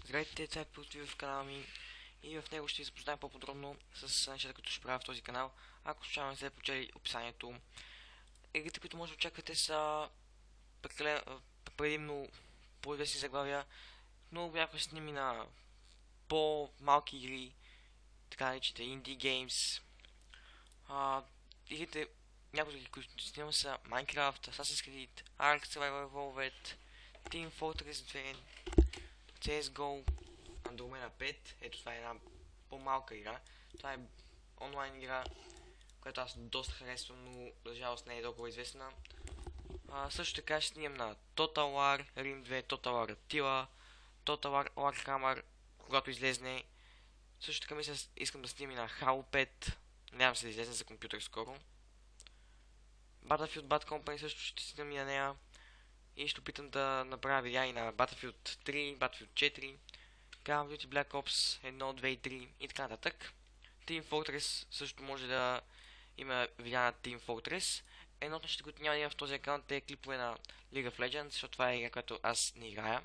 Здравейте, това е Пилотви в канала ми и в него ще ви запознаем по-подробно с нещата, които ще правя в този канал. Ако случайно не сте прочели описанието, игрите, които може да очаквате са предимно по-известни заглавия, но бяха сними на по-малки игри, така наречените Indie Games. Игрите, някои игри, които снимам са Minecraft, Assassin's Creed, Ark Survival Evolved, Team Fortress 2, CSGO, Andromeda 5. Ето това е една по-малка игра. Това е онлайн игра, която аз доста харесвам, но за жалост не е толкова известна. Също така ще снимам на Total War, Rim 2, Total War Attila, Total War Warhammer, когато излезне. Също така искам да снимам на Halo 5. Надявам се да излезне за компютър скоро. Battlefield Bad Company също ще снимам и на нея. И ще опитам да направя видеа и на Battlefield 3, Battlefield 4, Call of Duty Black Ops 1, 2 и 3 и така нататък. Team Fortress също може да има видеа на Team Fortress. Едно от нещата, които няма да има в този аккаунт е клипове на League of Legends, защото това е игра, която аз не играя.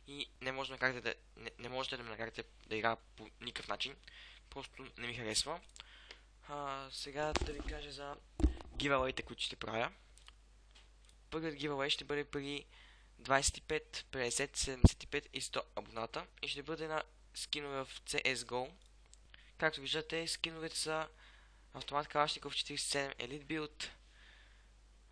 И не можете да ме накарате да играя по никакъв начин. Просто не ми харесва. Сега да ви кажа за giveaway-те, които ще правя. Първият giveaway ще бъде при 25, 50, 75 и 100 абоната и ще бъде на скинове в CSGO. Както виждате, скиновете са автомат Калашников 47 Elite Build,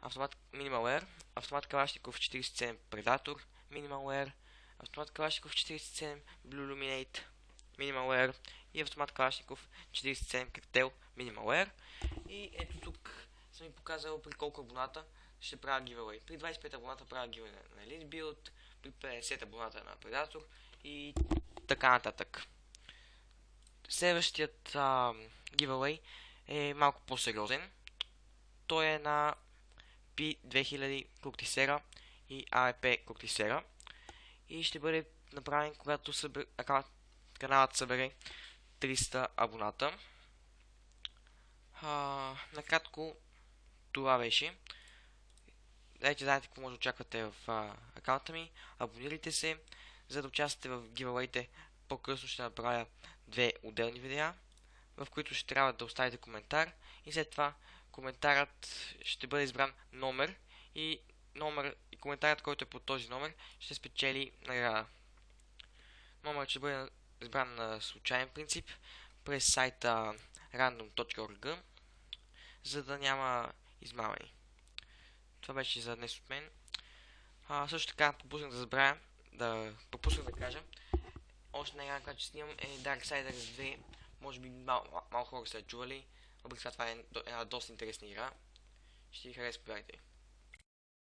автомат Minimal Air, автомат Калашников 47 Predator Minimal Air, автомат Калашников 47 Blue Illuminate Minimal Air и автомат Калашников 47 Cartel Minimal Air. И ето тук съм ви показал при колко абоната ще правя giveaway. При 25 абоната правя giveaway на Elite Build, при 50 абоната на Predator и така нататък. Следващият giveaway е малко по-сериозен. Той е на P2000 Corticera и AEP Corticera и ще бъде направен когато каналът събере 300 абоната. Накратко това беше. Дайте знаете какво може да очаквате в аккаунта ми. Абонирайте се, за да участвате в гивауейте. По-късно ще направя две отделни видеа, в които ще трябва да оставите коментар и след това коментарът ще бъде избран номер и коментарът, който е под този номер, ще спечели награда. Номерът ще бъде избран на случайен принцип през сайта random.org, за да няма измамени. Това беше за днес от мен. Също така пропуснах да кажа. Още една игра, която ще снимам е Darksiders 2. Може би малко хора са чували. Въпреки това е една доста интересна игра. Ще ви хареса, повярвайте.